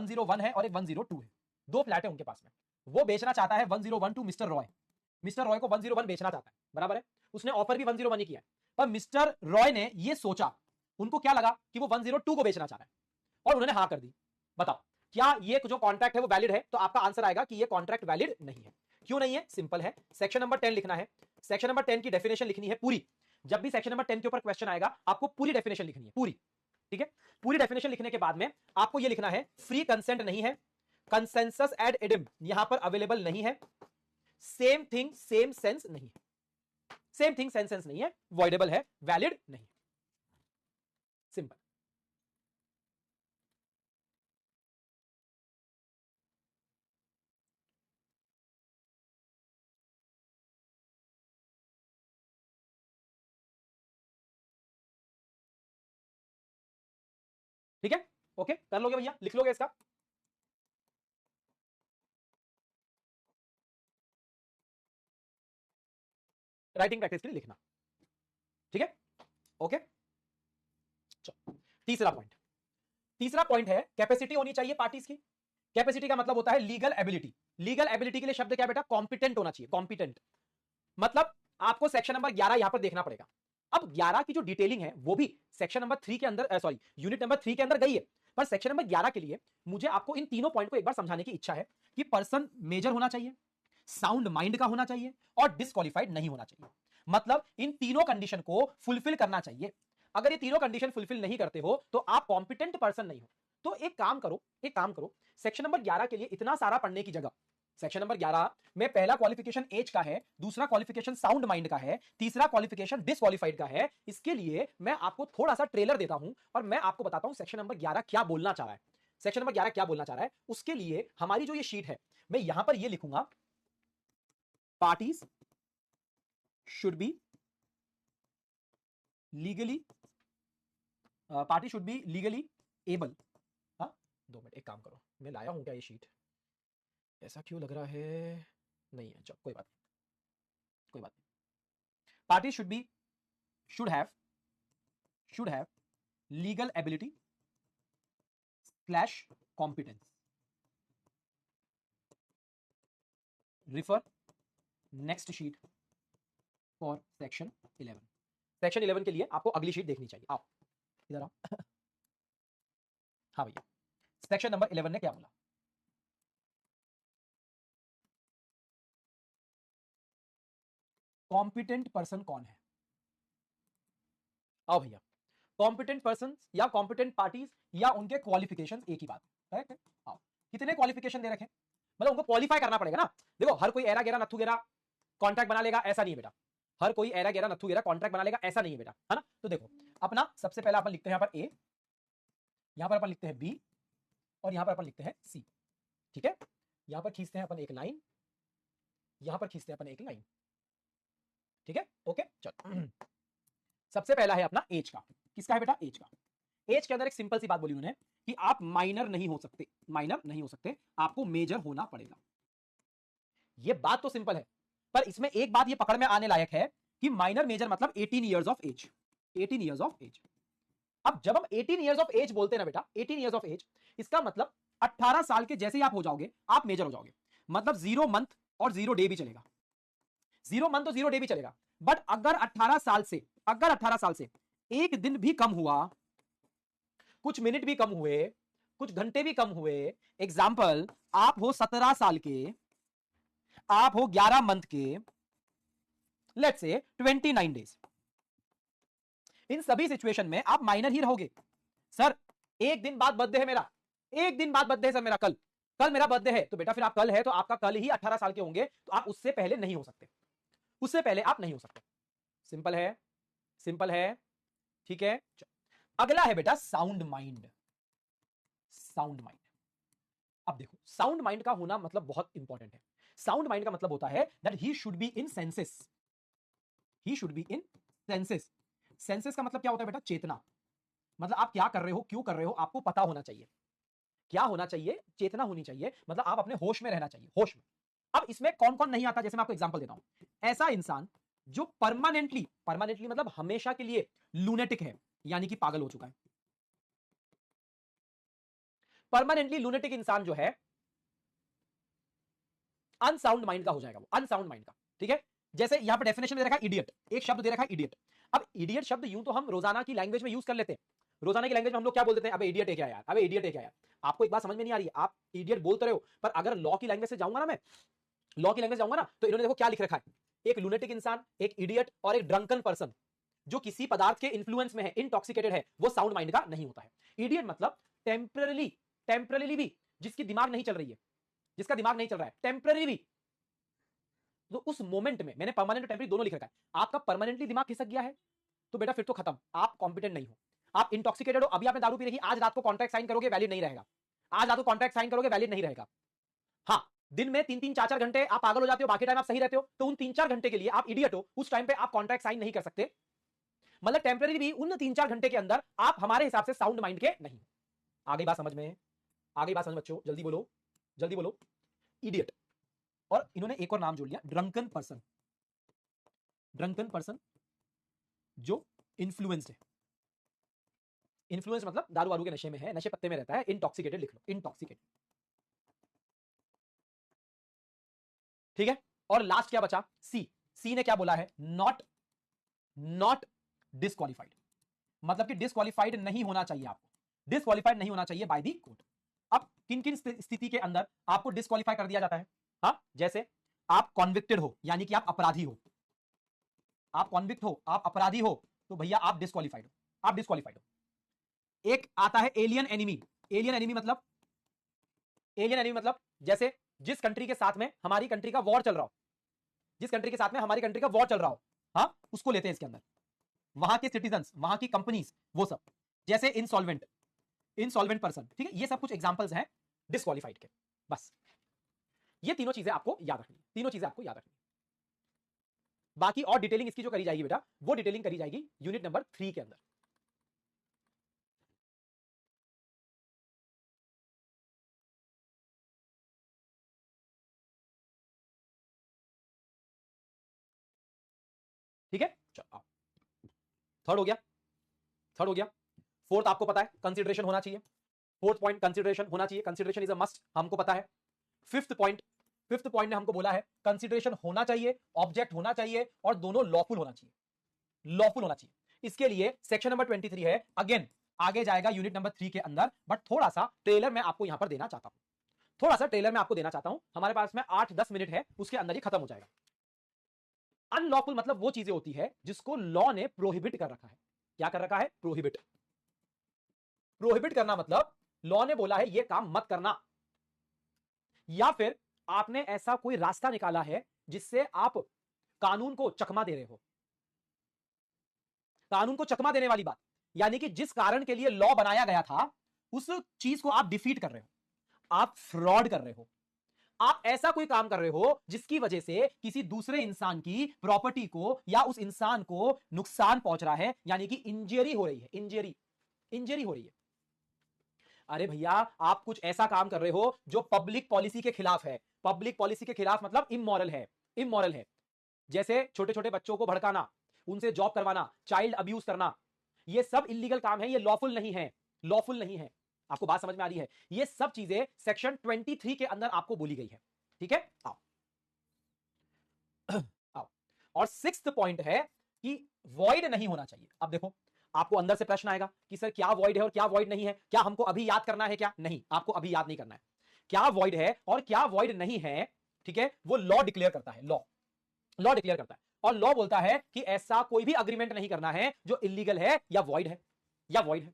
101 है और एक 102 है, दो फ्लैट है उनके पास में। वो बेचना चाहता है 101 to mister Roy. Mister Roy को 101 बेचना चाहता है, बराबर है, उसने ऑफर भी 101 ही किया है, पर मिस्टर रॉय ने ये सोचा, उनको क्या लगा कि वो 102 को बेचना चाह रहा है और उन्होंने हाँ कर दी। बताओ क्या ये जो कॉन्ट्रैक्ट है वो वैलिड है? तो आपका आंसर आएगा कि ये कॉन्ट्रैक्ट वैलिड नहीं है। क्यों नहीं है? सिंपल है, सेक्शन नंबर 10 लिखना है, सेक्शन नंबर 10 की डेफिनेशन लिखनी है पूरी। जब भी सेक्शन नंबर 10 के ऊपर क्वेश्चन आएगा आपको पूरी डेफिनेशन लिखनी है, पूरी, ठीक है। पूरी डेफिनेशन लिखने के बाद में आपको ये लिखना है फ्री कंसेंट नहीं है, कंसेंसस एड इडिम यहां पर अवेलेबल नहीं है, सेम थिंग सेम सेंस नहीं है, सेम थिंग सेम सेंस नहीं है, वॉइडेबल है, वैलिड नहीं, सिंपल। ठीक है, ओके, कर लोगे भैया, लिख लोगे इसका। राइटिंग प्रैक्टिस के लिए लिखना, ठीक है, ओके। तीसरा पॉइंट, तीसरा पॉइंट है कैपेसिटी होनी चाहिए पार्टीज की। कैपेसिटी का मतलब होता है लीगल एबिलिटी। लीगल एबिलिटी के लिए शब्द क्या बेटा? कॉम्पिटेंट होना चाहिए, कॉम्पिटेंट। मतलब आपको सेक्शन नंबर 11 यहां पर देखना पड़ेगा। अब 11 की जो डिटेलिंग है वो भी सेक्शन नंबर 3 के अंदर, सॉरी यूनिट नंबर 3 के अंदर गई है, पर सेक्शन नंबर 11 के लिए मुझे आपको इन तीनों पॉइंट को एक बार समझाने की इच्छा है कि पर्सन मेजर होना चाहिए, साउंड माइंड का होना चाहिए और डिस्क्वालिफाइड नहीं होना चाहिए। मतलब इन तीनों कंडीशन को फुलफिल करना चाहिए। अगर ये तीनों कंडीशन फुलफिल नहीं करते हो तो आप कॉम्पिटेंट पर्सन नहीं हो। तो एक काम करो, एक काम करो, सेक्शन नंबर 11 के लिए इतना सारा पढ़ने की जगह सेक्शन नंबर 11 में पहला क्वालिफिकेशन एज का है, दूसरा क्वालिफिकेशन साउंड माइंड का है, तीसरा क्वालिफिकेशन डिसक्वालिफाइड का है। इसके लिए मैं आपको थोड़ा सा ट्रेलर देता हूं और मैं आपको बताता हूं सेक्शन नंबर 11 क्या बोलना चाह रहा है। सेक्शन नंबर 11 क्या बोलना चाह रहा है, उसके लिए हमारी जो ये शीट है मैं यहां पर ये लिखूंगा, parties should be legally, party should be legally able. हाँ 2 मिनट, एक काम करो, मैं लाया हूं क्या ये शीट? ऐसा क्यों लग रहा है? नहीं है, चलो कोई बात नहीं, कोई बात नहीं। Party should have legal ability slash competence. Refer next sheet for section 11। Section 11 के लिए आपको अगली शीट देखनी चाहिए। आओ इधर आओ। हाँ भैया, सेक्शन नंबर 11 ने क्या बोला? कॉम्पिटेंट पर्सन कौन है? आओ भैया, कॉम्पिटेंट पर्सन या कॉम्पिटेंट पार्टीज या उनके क्वालिफिकेशंस एक ही बात है। आओ, कितने क्वालिफिकेशन दे रखे? मतलब उनको क्वालिफाई करना पड़ेगा ना। देखो हर कोई एरा गेरा नथु गेरा कॉन्ट्रैक्ट बना लेगा ऐसा नहीं है बेटा, हर कोई एरा गेरा नथु गेरा कॉन्ट्रैक्ट बना लेगा ऐसा नहीं है बेटा, है ना। तो देखो अपना सबसे पहला अपन लिखते हैं यहां पर ए, यहां पर अपन लिखते हैं बी और यहां पर अपन लिखते हैं सी, ठीक है। यहां पर खींचते हैं अपन एक लाइन, यहां पर खींचते हैं अपन एक लाइन, ठीक है, ओके। चलो सबसे पहला है अपना एज का। किसका है बेटा? एज का। एज के अंदर एक सिंपल सी बात बोली उन्होंने कि आप माइनर नहीं हो सकते, माइनर नहीं हो सकते, आपको मेजर होना पड़ेगा। ये बात तो सिंपल है, पर इसमें एक बात ये पकड़ में आने लायक है कि माइनर मेजर मतलब 18 years of age, 18 years of age. अब जब हम 18 इयर्स ऑफ एज बोलते हैं ना बेटा, 18 इयर्स ऑफ एज, इसका मतलब 18 साल के जैसे ही आप हो जाओगे आप मेजर हो जाओगे। मतलब 0 मंथ और 0 डे भी चलेगा, 0 मंथ और 0 डे भी चलेगा। बट अगर 18 साल से, अगर 18 साल से एक दिन भी कम हुआ, कुछ मिनट भी कम हुए, कुछ घंटे भी कम हुए, एग्जाम्पल आप हो 17 साल के, आप हो 11 मंथ के, लेट्स से 29 डेज, इन सभी सिचुएशन में आप माइनर ही रहोगे। सर एक दिन बाद बर्थडे है मेरा, एक दिन बाद बर्थडे है सर मेरा, कल, कल मेरा बर्थडे है, तो बेटा फिर आप कल है तो आपका कल ही 18 साल के होंगे, तो आप उससे पहले नहीं हो सकते, उससे पहले आप नहीं हो सकते। सिंपल है, सिंपल है, ठीक है। अगला है बेटा साउंड माइंड। साउंड माइंड, अब देखो साउंड माइंड का होना मतलब बहुत इंपॉर्टेंट है। साउंड माइंड का मतलब होता है that he should be in senses, he should be in senses. Senses का मतलब क्या होता है बेटा? चेतना। मतलब आप क्या कर रहे हो, क्यों कर रहे हो, आपको पता होना चाहिए। क्या होना चाहिए? चेतना होनी चाहिए, मतलब आप अपने होश में रहना चाहिए, होश में। अब इसमें कौन कौन नहीं आता, जैसे मैं आपको एग्जांपल देता हूं। ऐसा इंसान जो परमानेंटली, परमानेंटली मतलब हमेशा के लिए लूनेटिक है, यानी कि पागल हो चुका है। परमानेंटली लूनेटिक इंसान जो है अनसाउंड माइंड का हो जाएगा, वो अनसाउंड माइंड का, ठीक है। जैसे यहां पर डेफिनेशन दे रखा है इडियट, एक शब्द दे रखा है इडियट। अब इडियट शब्द यूं तो हम रोजाना की लैंग्वेज में यूज कर लेते हैं, रोजाना की लैंग्वेज में हम लोग क्या बोल देते हैं, अबे इडियट है क्या यार, अबे इडियट है क्या यार। आपको एक बात समझ में नहीं आ रही है, आप इडियट बोलते रहे हो, पर अगर लॉ की लैंग्वेज से जाऊंगा ना मैं, लॉ की लैंग्वेज जाऊंगा ना, तो इन्होंने देखो क्या लिख रखा है, एक लूनेटिक इंसान, एक इडियट और एक ड्रंकन पर्सन जो किसी पदार्थ के इन्फ्लुएंस में है, इंटॉक्सिकेटेड है, वो साउंड माइंड का नहीं होता है। इडियट मतलब टेम्पररी भी, जिसकी दिमाग नहीं चल रही है, जिसका दिमाग नहीं चल रहा है, टेम्पररी भी। तो उस मोमेंट में मैंने परमानेंट और टेम्पररी दोनों लिख रखा है। आपका परमानेंटली दिमाग खिसक गया है तो बेटा फिर तो खत्म, आप कॉम्पिटेंट नहीं हो, आप इंटॉक्सिकेटेड हो, अभी आपने दारू पी रही, आज रात को कॉन्ट्रैक्ट साइन करोगे वैलिड नहीं रहेगा, आज रात को कॉन्ट्रैक्ट साइन करोगे वैलिड नहीं रहेगा। हाँ, दिन में 3-3 4-4 घंटे आप पागल हो जाते हो, बाकी टाइम आप सही रहते हो, तो उन 3-4 घंटे के लिए आप इडियट हो, उस टाइम पे आप कॉन्ट्रैक्ट साइन नहीं कर सकते। मतलब टेम्पररी भी उन 3-4 घंटे के अंदर आप हमारे हिसाब से साउंड माइंड के नहीं। आगे बात समझ में, आगे बात समझ बच्चों, जल्दी बोलो जल्दी बोलो। इडियट, और इन्होंने एक और नाम जोड़ लिया, ड्रंकन पर्सन। ड्रंकन पर्सन जो इन्फ्लुएंस्ड है, इन्फ्लुएंस मतलब दारू वारू के नशे में है, नशे पत्ते में रहता है, इंटॉक्सिकेटेड लिख लो, इंटॉक्सिकेटेड, ठीक है। और लास्ट क्या बचा, सी। सी ने क्या बोला है, नॉट डिस्क्वालिफाइड, मतलब कि डिस्क्वालिफाइड नहीं होना चाहिए, आपको डिस्क्वालिफाइड नहीं होना चाहिए बाय द कोर्ट। अब किन किन स्थिति के अंदर आपको डिस्क्वालिफाई कर दिया जाता है, हाँ, जैसे आप कॉन्विक्टेड हो, यानी कि आप अपराधी हो, आप कॉन्विक्ट हो, आप अपराधी हो, तो भैया आप डिस्क्वालिफाइड हो, आप डिस्क्वालिफाइड हो। एक आता है एलियन एनिमी। एलियन एनिमी मतलब, एलियन एनिमी मतलब जैसे जिस कंट्री के साथ में हमारी कंट्री का वॉर चल रहा हो, जिस कंट्री के साथ में हमारी कंट्री का वॉर चल रहा हो, हाँ, उसको लेते हैं इसके अंदर, वहां के सिटीजंस, वहां की कंपनीज, वो सब, जैसे इंसॉल्वेंट पर्सन, ठीक है। ये सब कुछ एग्जांपल्स हैं डिस्क्वालिफाइड के। बस ये तीनों चीजें आपको याद रखनी, तीनों चीजें आपको याद रखनी। बाकी और डिटेलिंग इसकी जो करी जाएगी बेटा, वो डिटेलिंग करी जाएगी यूनिट नंबर 3 के अंदर। ठीक है, चलो थर्ड हो गया, थर्ड हो गया। फोर्थ आपको पता है कंसिडरेशन होना चाहिए, फोर्थ पॉइंट कंसिडरेशन होना चाहिए, कंसिडरेशन इज अ मस्ट, हमको पता है। फिफ्थ पॉइंट ने हमको बोला है कंसिडरेशन होना चाहिए, ऑब्जेक्ट होना चाहिए, और दोनों लॉफुल होना चाहिए, लॉफुल होना चाहिए। इसके लिए सेक्शन नंबर 23 है, अगेन आगे जाएगा यूनिट नंबर 3 के अंदर, बट थोड़ा सा ट्रेलर मैं आपको यहां पर देना चाहता हूं, थोड़ा सा ट्रेलर मैं आपको देना चाहता हूं। हमारे पास में 8-10 मिनट है, उसके अंदर ही खत्म हो जाएगा। अनलॉफुल मतलब वो चीजें होती है जिसको लॉ ने प्रोहिबिट कर रखा है। क्या कर रखा है, प्रोहिबिट। प्रोहिबिट करना मतलब लॉ ने बोला है ये काम मत करना, या फिर आपने ऐसा कोई रास्ता निकाला है जिससे आप कानून को चकमा दे रहे हो। कानून को चकमा देने वाली बात, यानी कि जिस कारण के लिए लॉ बनाया गया था उस चीज को आप डिफीट कर रहे हो, आप फ्रॉड कर रहे हो, आप ऐसा कोई काम कर रहे हो जिसकी वजह से किसी दूसरे इंसान की प्रॉपर्टी को या उस इंसान को नुकसान पहुंच रहा है, यानी कि इंजरी हो रही है, इंजरी हो रही है। अरे भैया आप कुछ ऐसा काम कर रहे हो जो पब्लिक पॉलिसी के खिलाफ है। पब्लिक पॉलिसी के खिलाफ मतलब इमोरल है, इमोरल है। जैसे छोटे छोटे बच्चों को भड़काना, उनसे जॉब करवाना, चाइल्ड अब्यूज करना, ये सब इलीगल काम है, ये लॉफुल नहीं है, लॉफुल नहीं है। आपको बात समझ में आ रही है? ये सब चीजें सेक्शन 23 के अंदर आपको बोली गई है, ठीक है। आओ आओ, और सिक्स्थ पॉइंट है कि वॉइड नहीं होना चाहिए। अब देखो आपको अंदर से प्रश्न आएगा कि सर क्या वॉइड है और क्या वॉइड नहीं है, क्या हमको अभी याद करना है क्या? नहीं, आपको अभी याद नहीं करना है। क्या वॉइड है और क्या वॉइड नहीं है, ठीक है, वो लॉ डिक्लेयर करता है, लॉ डिक्लेयर करता है। और लॉ बोलता है कि ऐसा कोई भी अग्रीमेंट नहीं करना है जो इलीगल है या वॉइड है, या वॉइड है।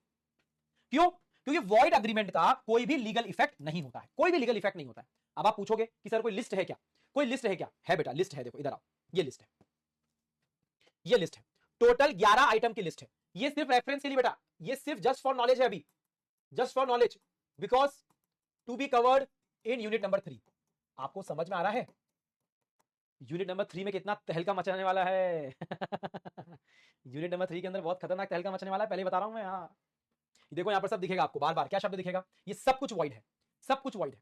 क्यों? क्योंकि वॉइड अग्रीमेंट का कोई भी लीगल इफेक्ट नहीं होता है, कोई भी लीगल इफेक्ट नहीं होता है। अब आप पूछोगे कि सर कोई लिस्ट है क्या? कोई लिस्ट है क्या? है बेटा, लिस्ट है, देखो इधर आओ, ये लिस्ट है, ये लिस्ट है, टोटल 11 आइटम की लिस्ट है। ये सिर्फ रेफरेंस के लिए बेटा, ये सिर्फ जस्ट फॉर नॉलेज है, अभी just for knowledge, because to be covered in unit number 3। आपको समझ में आ रहा है यूनिट नंबर 3 में कितना तहलका मचाने वाला है? यूनिट नंबर 3 के अंदर बहुत खतरनाक तहलका मचने वाला है, पहले बता रहा हूं मैं। हाँ देखो यहां पर सब दिखेगा आपको, बार बार क्या शब्द दिखेगा, ये सब कुछ वॉइड है, सब कुछ वॉइड है।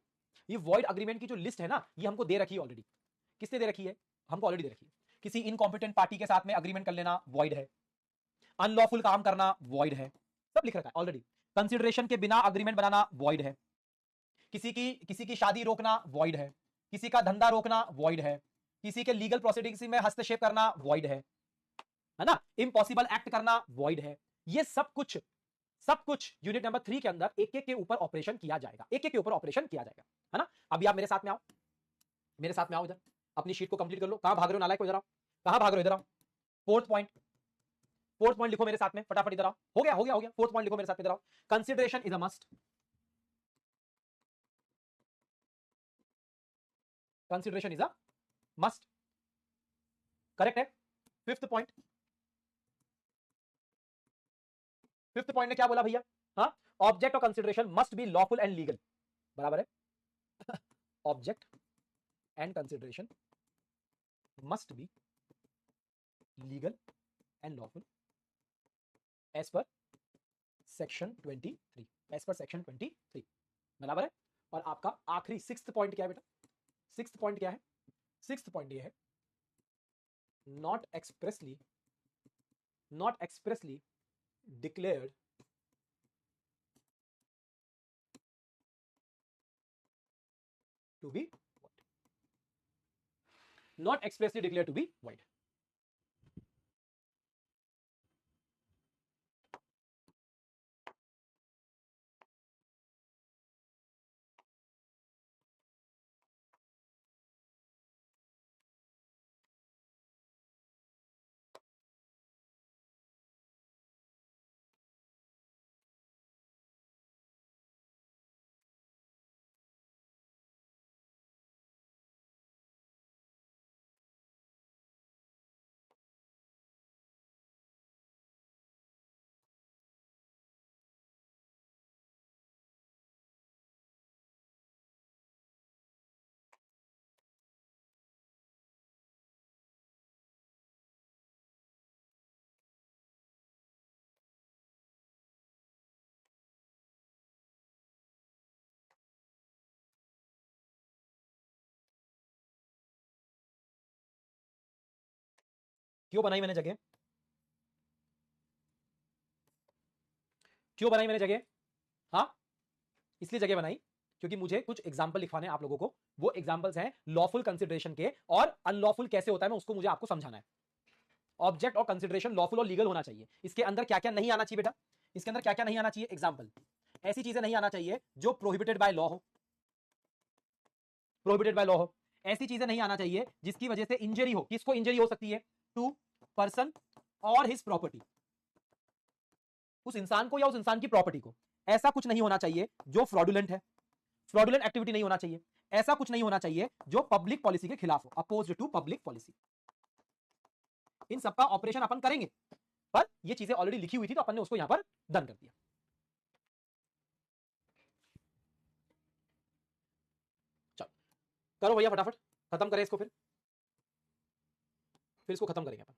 ये वॉइड अग्रीमेंट की जो लिस्ट है ना, ये हमको दे रखी है ऑलरेडी। किसने दे रखी है? हमको ऑलरेडी दे रखी है। किसी इनकॉम्पिटेंट पार्टी के साथ में अग्रीमेंट कर लेना वॉइड है, अनलॉफुल काम करना वॉइड है, सब लिख रखा है ऑलरेडी। कंसिडरेशन के बिना अग्रीमेंट बनाना वॉइड है, किसी की शादी रोकना वॉइड है, किसी का धंधा रोकना वॉइड है, किसी के लीगल प्रोसीडिंग्स में हस्तक्षेप करना वॉइड है ना, इम्पॉसिबल एक्ट करना वॉइड है। ये सब कुछ यूनिट नंबर 3 के अंदर एक एक के ऊपर ऑपरेशन किया जाएगा, एक एक के ऊपर ऑपरेशन किया जाएगा, है ना। अभी आप मेरे साथ में आओ, मेरे साथ में आओ, इधर अपनी शीट को कंप्लीट कर लो। कहां भाग रहे हो नालायक को, इधर आओ, कहां भाग रहे हो, इधर आओ। फोर्थ पॉइंट लिखो मेरे साथ में फटाफट, इधर आओ। हो गया। फोर्थ पॉइंट लिखो मेरे साथ में, इधर आओ। Consideration is a must, consideration is a must, correct है। फिफ्थ पॉइंट ने क्या बोला भैया, हाँ, object of consideration must be lawful and legal, बराबर है। Object and consideration must be legal and lawful as per section 23, as per section 23, बराबर है। और आपका आखिरी सिक्स्थ पॉइंट क्या है बेटा, सिक्स्थ पॉइंट क्या है, सिक्स्थ पॉइंट ये है, not expressly declared to be void, not expressly declared to be void। क्यों बनाई मैंने जगह, क्यों बनाई मैंने जगह, हाँ, इसलिए जगह बनाई क्योंकि मुझे कुछ एग्जाम्पल लिखवाने आप लोगों को। वो एग्जाम्पल्स हैं लॉफुल कंसिडरेशन के, और अनलॉफुल कैसे होता है मैं उसको मुझे आपको समझाना है। ऑब्जेक्ट और कंसिडरेशन लॉफुल और लीगल होना चाहिए। इसके अंदर क्या क्या नहीं आना चाहिए बेटा, इसके अंदर क्या क्या नहीं आना चाहिए, एग्जाम्पल, ऐसी चीजें नहीं आना चाहिए जो प्रोहिबिटेड बाय लॉ हो, प्रोहिबिटेड बाय लॉ हो। ऐसी चीजें नहीं आना चाहिए जिसकी वजह से इंजरी हो। किसको इंजरी हो सकती है, टू पर्सन और हिज प्रॉपर्टी, उस इंसान को या उस इंसान की प्रॉपर्टी को। ऐसा कुछ नहीं होना चाहिए जो फ्रॉडुलेंट है, फ्रॉडुलेंट एक्टिविटी नहीं होना चाहिए। ऐसा कुछ नहीं होना चाहिए जो पब्लिक पॉलिसी के खिलाफ हो, अपोज्ड टू पब्लिक पॉलिसी। इन सबका ऑपरेशन अपन करेंगे, पर ये चीजें ऑलरेडी लिखी हुई थी तो अपन ने उसको यहां पर डन कर दिया। चलो करो भैया फटाफट, खत्म करें इसको, फिर इसको खत्म करेंगे अपन।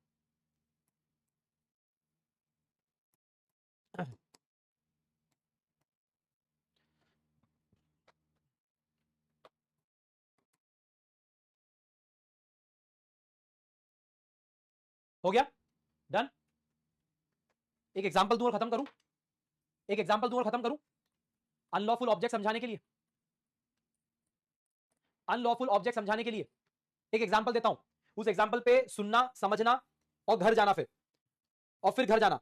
हो गया डन। एक एग्जांपल दूं और खत्म करूं, एक एग्जांपल दूं और खत्म करूं। अनलॉफुल ऑब्जेक्ट समझाने के लिए, अनलॉफुल ऑब्जेक्ट समझाने के लिए एक एग्जांपल देता हूं। उस एग्जांपल पे सुनना, समझना और घर जाना, फिर घर जाना।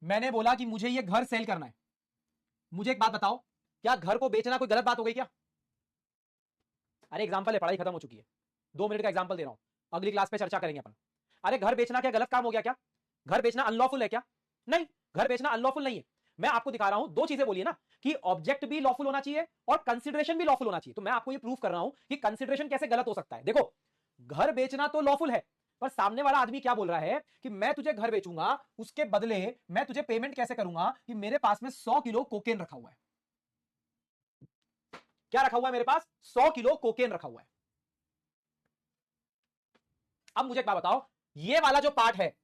मैंने बोला कि मुझे ये घर सेल करना है। मुझे एक बात बताओ, क्या घर को बेचना कोई गलत बात हो गई क्या? अरे एग्जांपल है, पढ़ाई खत्म हो चुकी है, 2 मिनट का एग्जांपल दे रहा हूं, अगली क्लास पे चर्चा करेंगे अपन। अरे घर बेचना क्या गलत काम हो गया क्या? घर बेचना अनलॉफुल है क्या? नहीं, घर बेचना अनलॉफुल नहीं है। मैं आपको दिखा रहा हूं, दो चीजें बोली ना, कि ऑब्जेक्ट भी लॉफुल होना चाहिए और कंसिडरेशन भी लॉफुल होना चाहिए। तो मैं आपको ये प्रूव कर रहा हूं कि कंसिडरेशन कैसे गलत हो सकता है। देखो, घर बेचना तो लॉफुल है, पर सामने वाला आदमी क्या बोल रहा है कि मैं तुझे घर बेचूंगा, उसके बदले मैं तुझे पेमेंट कैसे करूंगा कि मेरे पास में 100 किलो कोकेन रखा हुआ है। क्या रखा हुआ है मेरे पास? 100 किलो कोकेन रखा हुआ है। अब मुझे एक बात बताओ, ये वाला जो पार्ट है,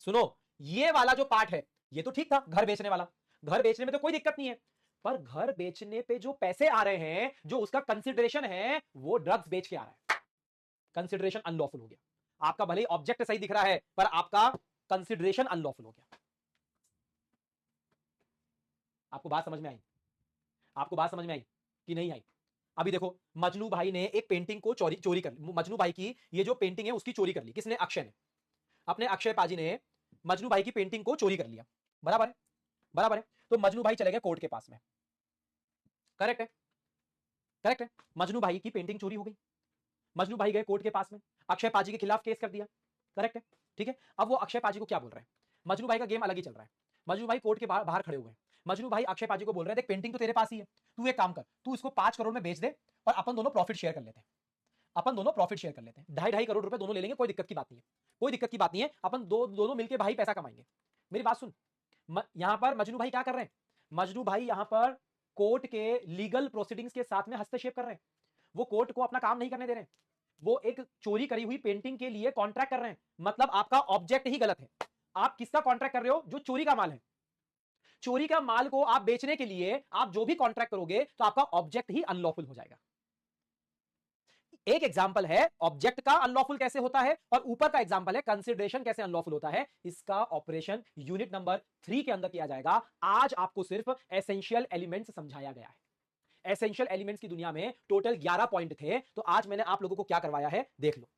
सुनो, ये वाला जो पार्ट है ये तो ठीक था, घर बेचने वाला, घर बेचने में तो कोई दिक्कत नहीं है। पर घर बेचने पे जो पैसे आ रहे हैं, जो उसका कंसिडरेशन है, वो ड्रग्स बेच के आ रहा है। कंसिडरेशन अनलॉफुल हो गया। आपका भले ऑब्जेक्ट सही दिख रहा है, पर आपका कंसिडरेशन अनलॉफुल हो गया। आपको बात समझ में आई? आपको बात समझ में आई कि नहीं आई? अभी देखो, मजनू भाई ने एक पेंटिंग को चोरी कर ली। मजनू भाई की ये जो पेंटिंग है उसकी चोरी कर ली। किसने? अक्षय ने। अपने अक्षय पाजी ने मजनू भाई की पेंटिंग को चोरी कर लिया। बराबर है? बराबर है। तो मजनू भाई चले गए कोर्ट के पास में। करेक्ट है? करेक्ट है। मजनू भाई की पेंटिंग चोरी हो गई। मजनू भाई गए कोर्ट के पास में, अक्षय पाजी के खिलाफ केस कर दिया। करेक्ट है? ठीक है। अब वो अक्षय पाजी को क्या बोल रहे हैं? मजनू भाई का गेम अलग ही चल रहा है। मजनू भाई कोर्ट के बाहर खड़े हुए हैं। मजनू भाई अक्षय पाजी को बोल रहे हैं, देख पेंटिंग तो तेरे पास ही है, तू एक काम कर, तू इसको 5 करोड़ में बेच दे और अपन दोनों प्रॉफिट शेयर कर लेते हैं। अपन दोनों प्रॉफिट शेयर कर लेते हैं। 2.5 करोड़ रुपए दोनों ले लेंगे, कोई दिक्कत की बात नहीं है। कोई दिक्कत की बात नहीं है। अपन दोनों मिलकर भाई पैसा कमाएंगे। मेरी बात सुन, यहां पर मजनू भाई क्या कर रहे हैं? मजनू भाई यहां पर कोर्ट के लीगल प्रोसीडिंग्स के साथ में हस्तक्षेप कर रहे हैं। वो कोर्ट को अपना काम नहीं करने दे रहे हैं। वो एक चोरी करी हुई पेंटिंग के लिए कॉन्ट्रैक्ट कर रहे हैं। मतलब आपका ऑब्जेक्ट ही गलत है। आप किसका कॉन्ट्रैक्ट कर रहे हो? जो चोरी का माल है। चोरी का माल को आप बेचने के लिए आप जो भी कॉन्ट्रैक्ट करोगे तो आपका ऑब्जेक्ट ही अनलॉफुल हो जाएगा। एक एग्जांपल है ऑब्जेक्ट का अनलॉफुल कैसे होता है, और ऊपर का एग्जांपल है कंसीडरेशन कैसे अनलॉफुल होता है। इसका ऑपरेशन यूनिट नंबर 3 के अंदर किया जाएगा। आज आपको सिर्फ एसेंशियल एलिमेंट्स समझाया गया है। एसेंशियल एलिमेंट्स की दुनिया में टोटल 11 पॉइंट थे। तो आज मैंने आप लोगों को क्या करवाया है, देख लो।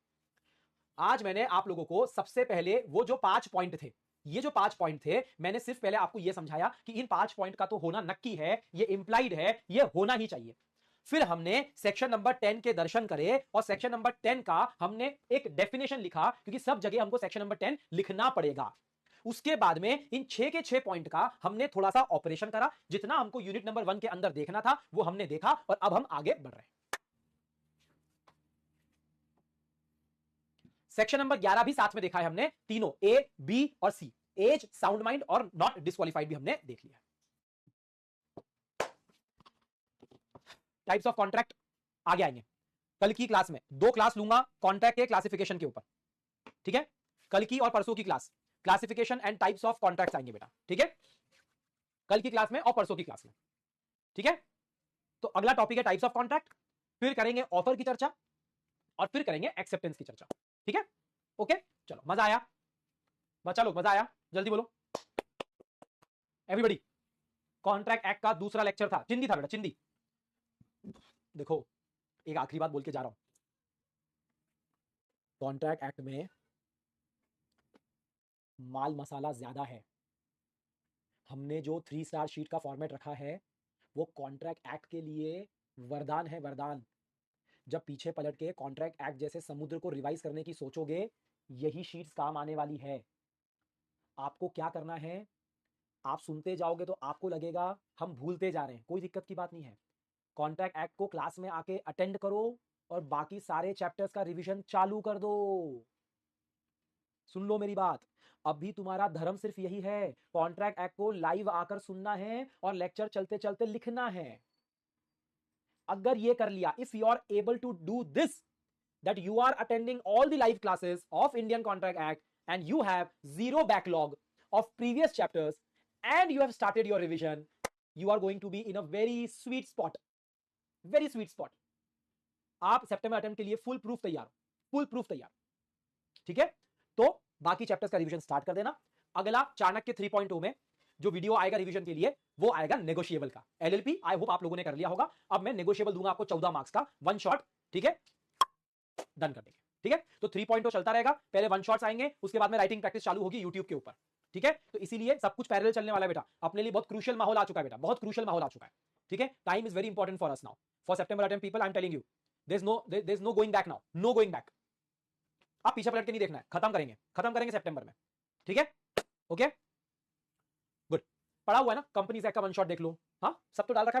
आज मैंने आप लोगों को सबसे पहले वो जो 5 पॉइंट थे, ये जो 5 पॉइंट थे, मैंने सिर्फ पहले आपको यह समझाया कि इन 5 पॉइंट का तो होना नक्की है, ये इंप्लाइड है, ये होना ही चाहिए। फिर हमने सेक्शन नंबर 10 के दर्शन करे और सेक्शन नंबर 10 का हमने एक डेफिनेशन लिखा, क्योंकि सब जगह हमको सेक्शन नंबर 10 लिखना पड़ेगा। उसके बाद में इन 6 के 6 पॉइंट का हमने थोड़ा सा ऑपरेशन करा। जितना हमको यूनिट नंबर 1 के अंदर देखना था वो हमने देखा, और अब हम आगे बढ़ रहे हैं। सेक्शन नंबर 11 भी साथ में देखा है हमने, तीनों ए, बी और सी, एज, साउंड माइंड और नॉट डिस्क्वालिफाइड भी हमने देख लिया। टाइप्स ऑफ कॉन्ट्रैक्ट आगे आएंगे कल की क्लास में। 2 क्लास लूंगा कॉन्ट्रैक्ट के क्लासिफिकेशन के ऊपर, ठीक है? कल की और परसों की class classification and types of contracts आएंगे बेटा, ठीक है? कल की क्लास में और परसों की क्लास में, ठीक है? तो अगला टॉपिक है टाइप्स ऑफ कॉन्ट्रैक्ट, फिर करेंगे ऑफर की चर्चा, और फिर करेंगे एक्सेप्टेंस की चर्चा, ठीक है? ओके, चलो, मजा आया? बच्चा लोग मजा आया? जल्दी बोलो एवरीबॉडी। कॉन्ट्रैक्ट एक्ट का दूसरा लेक्चर था, चिंदी था बेटा, चिंदी। देखो, एक आखिरी बात बोल के जा रहा हूं। कॉन्ट्रैक्ट एक्ट में माल मसाला ज्यादा है। हमने जो 3 स्टार शीट का फॉर्मेट रखा है वो कॉन्ट्रैक्ट एक्ट के लिए वरदान है, वरदान। जब पीछे पलट के कॉन्ट्रैक्ट एक्ट जैसे समुद्र को रिवाइज करने की सोचोगे, यही शीट्स काम आने वाली है। आपको क्या करना है, आप सुनते जाओगे तो आपको लगेगा हम भूलते जा रहे हैं, कोई दिक्कत की बात नहीं है। कॉन्ट्रैक्ट एक्ट को क्लास में आके अटेंड करो और बाकी सारे चैप्टर्स का रिवीजन चालू कर दो। सुन लो मेरी बात, अभी तुम्हारा धर्म सिर्फ यही है, कॉन्ट्रैक्ट एक्ट को लाइव आकर सुनना है और लेक्चर चलते चलते लिखना है। अगर ये कर लिया, if you are able to do this, that you are attending all the live classes of Indian Contract Act and you have zero backlog of previous chapters and you have started your revision, you are going to be in a very sweet spot, very sweet spot. आप सितंबर attempt के लिए full proof तैयार हो, full proof तैयार, ठीक है? तो बाकी चैप्टर्स का रिवीजन स्टार्ट कर देना। अगला चाणक्य 3.0 में जो वीडियो आएगा रिवीजन के लिए वो आएगा नेगोशिएबल का। एलएलपी आई होप आप लोगों ने कर लिया होगा। अब मैं नेगोशिएबल दूंगा आपको 14 मार्क्स का, वन शॉट, ठीक है? डन कर देंगे, ठीक है? तो 3.0 चलता रहेगा, पहले वन शॉट्स आएंगे, उसके बाद में राइटिंग प्रैक्टिस चालू होगी यूट्यूब के ऊपर, ठीक है? तो इसीलिए सब कुछ पैरेलल चलने वाला है बेटा। अपने लिए बहुत क्रूशियल माहौल आ चुका है बेटा, बहुत क्रूशियल माहौल आ चुका है, ठीक है? Time is very important for us now, for September attempt people, I am telling you, there is no going back now, no going back. आप पीछे पलट के नहीं देखना है, खत्म करेंगे सितंबर में, ठीक है? Okay, good. पढ़ा हुआ है ना, कंपनी से का वन शॉट देख लो, हाँ, सब तो डाल रखा है।